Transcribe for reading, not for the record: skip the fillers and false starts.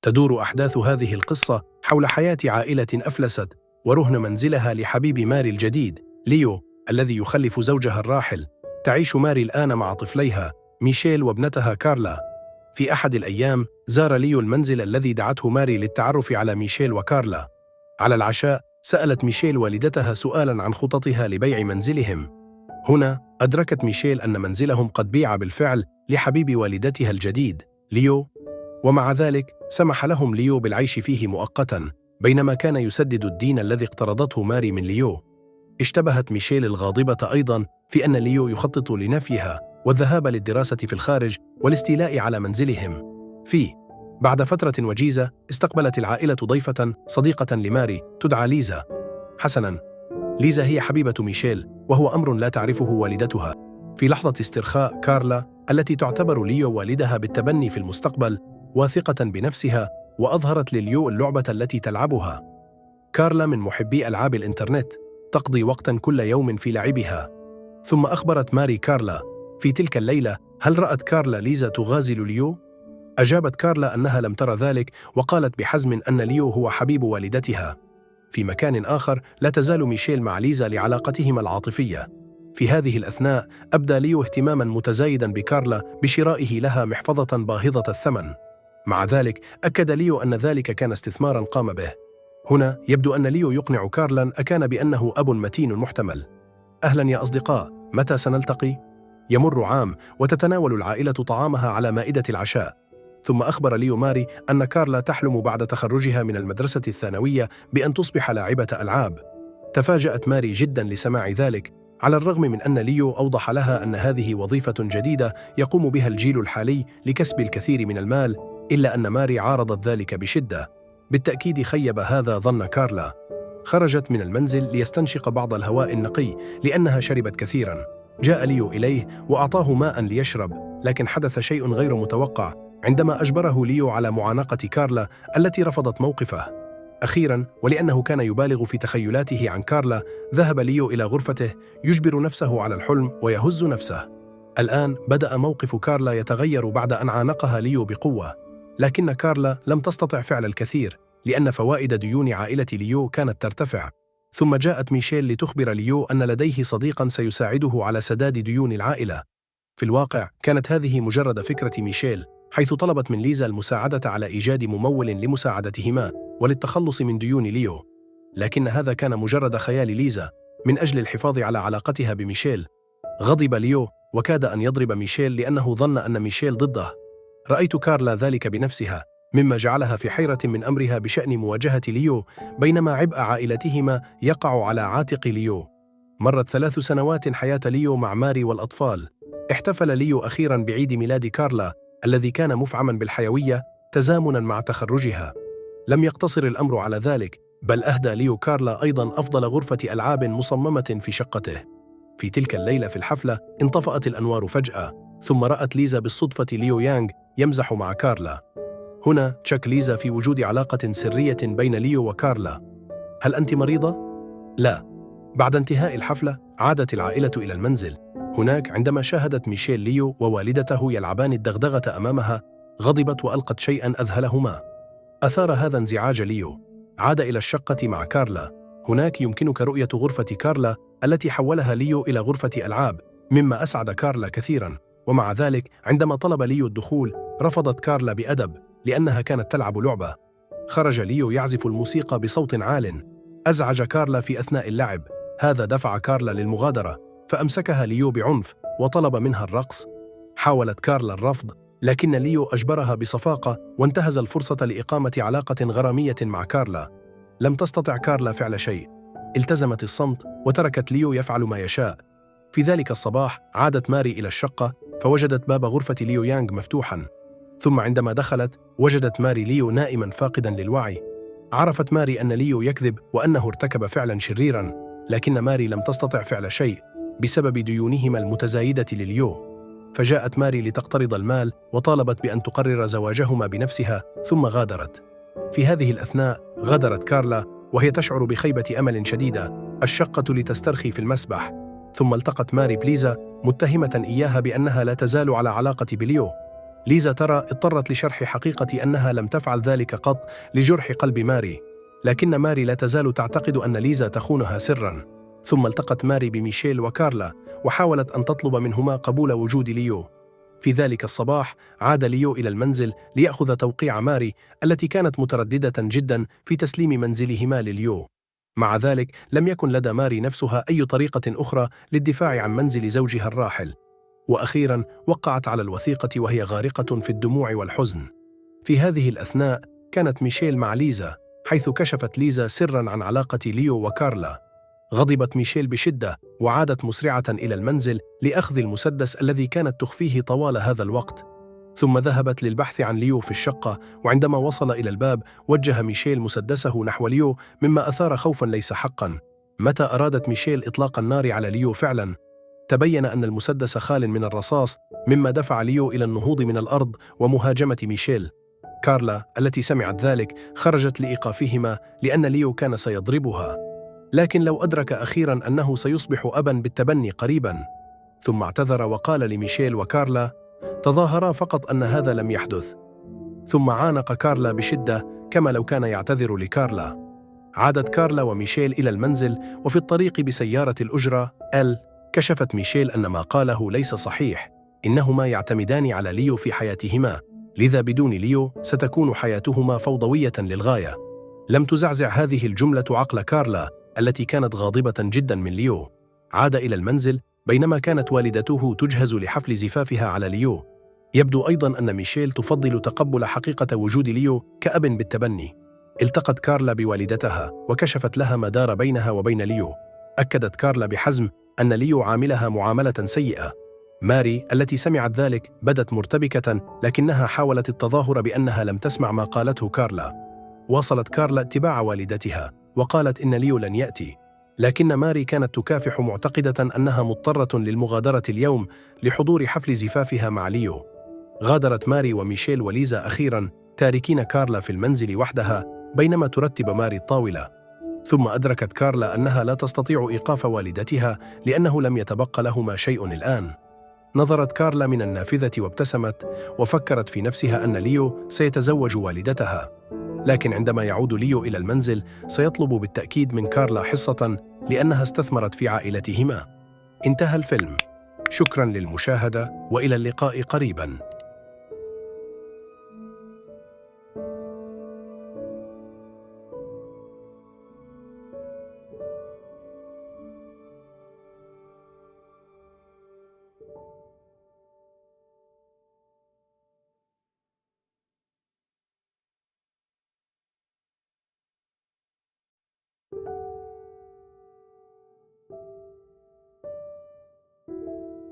تدور أحداث هذه القصة حول حياة عائلة أفلست ورهن منزلها لحبيب ماري الجديد ليو الذي يخلف زوجها الراحل. تعيش ماري الآن مع طفليها ميشيل وابنتها كارلا. في أحد الأيام زار ليو المنزل الذي دعته ماري للتعرف على ميشيل وكارلا. على العشاء سألت ميشيل والدتها سؤالاً عن خططها لبيع منزلهم. هنا أدركت ميشيل أن منزلهم قد بيع بالفعل لحبيب والدتها الجديد ليو، ومع ذلك سمح لهم ليو بالعيش فيه مؤقتاً بينما كان يسدد الدين الذي اقترضته ماري من ليو. اشتبهت ميشيل الغاضبة أيضاً في أن ليو يخطط لنفيها والذهاب للدراسة في الخارج والاستيلاء على منزلهم. بعد فترة وجيزة استقبلت العائلة ضيفة صديقة لماري تدعى ليزا. حسناً، ليزا هي حبيبة ميشيل وهو أمر لا تعرفه والدتها. في لحظة استرخاء كارلا التي تعتبر ليو والدها بالتبني في المستقبل واثقة بنفسها وأظهرت لليو اللعبة التي تلعبها. كارلا من محبي ألعاب الإنترنت، تقضي وقتاً كل يوم في لعبها. ثم أخبرت ماري كارلا في تلك الليلة. هل رأت كارلا ليزا تغازل ليو؟ أجابت كارلا أنها لم ترى ذلك وقالت بحزم أن ليو هو حبيب والدتها. في مكان آخر لا تزال ميشيل مع ليزا لعلاقتهما العاطفية. في هذه الأثناء أبدى ليو اهتماماً متزايداً بكارلا بشرائه لها محفظة باهظة الثمن. مع ذلك أكد ليو أن ذلك كان استثماراً قام به. هنا يبدو أن ليو يقنع كارلا أكان بأنه أب متين محتمل. أهلاً يا أصدقاء، متى سنلتقي؟ يمر عام وتتناول العائلة طعامها على مائدة العشاء. ثم أخبر ليو ماري أن كارلا تحلم بعد تخرجها من المدرسة الثانوية بأن تصبح لاعبة ألعاب. تفاجأت ماري جداً لسماع ذلك، على الرغم من أن ليو أوضح لها أن هذه وظيفة جديدة يقوم بها الجيل الحالي لكسب الكثير من المال، إلا أن ماري عارضت ذلك بشدة. بالتأكيد خيب هذا ظن كارلا. خرجت من المنزل ليستنشق بعض الهواء النقي لأنها شربت كثيراً. جاء ليو إليه وأعطاه ماء ليشرب، لكن حدث شيء غير متوقع عندما أجبره ليو على معانقة كارلا التي رفضت موقفه. أخيراً، ولأنه كان يبالغ في تخيلاته عن كارلا، ذهب ليو إلى غرفته يجبر نفسه على الحلم ويهز نفسه. الآن بدأ موقف كارلا يتغير بعد أن عانقها ليو بقوة، لكن كارلا لم تستطع فعل الكثير لأن فوائد ديون عائلة ليو كانت ترتفع. ثم جاءت ميشيل لتخبر ليو أن لديه صديقاً سيساعده على سداد ديون العائلة. في الواقع كانت هذه مجرد فكرة ميشيل، حيث طلبت من ليزا المساعدة على إيجاد ممول لمساعدتهما وللتخلص من ديون ليو. لكن هذا كان مجرد خيال ليزا من أجل الحفاظ على علاقتها بميشيل. غضب ليو وكاد أن يضرب ميشيل لأنه ظن أن ميشيل ضده. رأيت كارلا ذلك بنفسها، مما جعلها في حيرة من أمرها بشأن مواجهة ليو، بينما عبء عائلتهما يقع على عاتق ليو. مرت 3 سنوات حياة ليو مع ماري والأطفال. احتفل ليو أخيراً بعيد ميلاد كارلا الذي كان مفعماً بالحيوية تزامناً مع تخرجها. لم يقتصر الأمر على ذلك، بل أهدى ليو كارلا أيضاً أفضل غرفة ألعاب مصممة في شقته. في تلك الليلة في الحفلة انطفأت الأنوار فجأة، ثم رأت ليزا بالصدفة ليو يانغ يمزح مع كارلا. هنا شك ليزا في وجود علاقة سرية بين ليو وكارلا. هل أنت مريضة؟ لا. بعد انتهاء الحفلة عادت العائلة إلى المنزل. هناك عندما شاهدت ميشيل ليو ووالدته يلعبان الدغدغة أمامها، غضبت وألقت شيئاً أذهلهما. أثار هذا انزعاج ليو. عاد إلى الشقة مع كارلا. هناك يمكنك رؤية غرفة كارلا التي حولها ليو إلى غرفة ألعاب، مما أسعد كارلا كثيراً. ومع ذلك عندما طلب ليو الدخول رفضت كارلا بأدب لأنها كانت تلعب لعبة. خرج ليو يعزف الموسيقى بصوت عال، أزعج كارلا في أثناء اللعب. هذا دفع كارلا للمغادرة، فأمسكها ليو بعنف وطلب منها الرقص. حاولت كارلا الرفض، لكن ليو أجبرها بصفاقة وانتهز الفرصة لإقامة علاقة غرامية مع كارلا. لم تستطع كارلا فعل شيء، التزمت الصمت وتركت ليو يفعل ما يشاء. في ذلك الصباح عادت ماري إلى الشقة فوجدت باب غرفة ليو يانغ مفتوحاً. ثم عندما دخلت وجدت ماري ليو نائماً فاقداً للوعي. عرفت ماري أن ليو يكذب وأنه ارتكب فعلاً شريراً، لكن ماري لم تستطع فعل شيء بسبب ديونهما المتزايدة لليو. فجاءت ماري لتقترض المال وطالبت بأن تقرر زواجهما بنفسها، ثم غادرت. في هذه الأثناء غادرت كارلا وهي تشعر بخيبة أمل شديدة الشقة لتسترخي في المسبح. ثم التقت ماري بليزا متهمة إياها بأنها لا تزال على علاقة بليو. ليزا ترى اضطرت لشرح حقيقة أنها لم تفعل ذلك قط لجرح قلب ماري، لكن ماري لا تزال تعتقد أن ليزا تخونها سراً. ثم التقت ماري بميشيل وكارلا وحاولت أن تطلب منهما قبول وجود ليو. في ذلك الصباح عاد ليو إلى المنزل ليأخذ توقيع ماري التي كانت مترددة جدا في تسليم منزلهما لليو. مع ذلك لم يكن لدى ماري نفسها أي طريقة أخرى للدفاع عن منزل زوجها الراحل. وأخيرا وقعت على الوثيقة وهي غارقة في الدموع والحزن. في هذه الأثناء كانت ميشيل مع ليزا، حيث كشفت ليزا سرا عن علاقة ليو وكارلا. غضبت ميشيل بشدة وعادت مسرعة إلى المنزل لأخذ المسدس الذي كانت تخفيه طوال هذا الوقت. ثم ذهبت للبحث عن ليو في الشقة، وعندما وصل إلى الباب وجه ميشيل مسدسه نحو ليو، مما أثار خوفا ليس حقا. متى أرادت ميشيل إطلاق النار على ليو فعلا، تبين أن المسدس خال من الرصاص، مما دفع ليو إلى النهوض من الأرض ومهاجمة ميشيل. كارلا التي سمعت ذلك خرجت لإيقافهما لأن ليو كان سيضربها، لكن لو أدرك أخيرا أنه سيصبح أبا بالتبني قريبا. ثم اعتذر وقال لميشيل وكارلا تظاهرا فقط أن هذا لم يحدث. ثم عانق كارلا بشدة كما لو كان يعتذر لكارلا. عادت كارلا وميشيل إلى المنزل، وفي الطريق بسيارة الأجرة كشفت ميشيل أن ما قاله ليس صحيح، إنهما يعتمدان على ليو في حياتهما، لذا بدون ليو ستكون حياتهما فوضوية للغاية. لم تزعزع هذه الجملة عقل كارلا التي كانت غاضبة جدا من ليو. عاد إلى المنزل بينما كانت والدته تجهز لحفل زفافها على ليو. يبدو أيضا أن ميشيل تفضل تقبل حقيقة وجود ليو كأب بالتبني. التقت كارلا بوالدتها وكشفت لها ما دار بينها وبين ليو. أكدت كارلا بحزم أن ليو عاملها معاملة سيئة. ماري التي سمعت ذلك بدت مرتبكة، لكنها حاولت التظاهر بأنها لم تسمع ما قالته كارلا. واصلت كارلا اتباع والدتها وقالت إن ليو لن يأتي، لكن ماري كانت تكافح معتقدة أنها مضطرة للمغادرة اليوم لحضور حفل زفافها مع ليو. غادرت ماري وميشيل وليزا أخيرا، تاركين كارلا في المنزل وحدها بينما ترتب ماري الطاولة. ثم أدركت كارلا أنها لا تستطيع إيقاف والدتها لأنه لم يتبقى لهما شيء الآن. نظرت كارلا من النافذة وابتسمت، وفكرت في نفسها أن ليو سيتزوج والدتها، لكن عندما يعود ليو إلى المنزل سيطلب بالتأكيد من كارلا حصة لأنها استثمرت في عائلتهما. انتهى الفيلم. شكرا للمشاهدة وإلى اللقاء قريبا.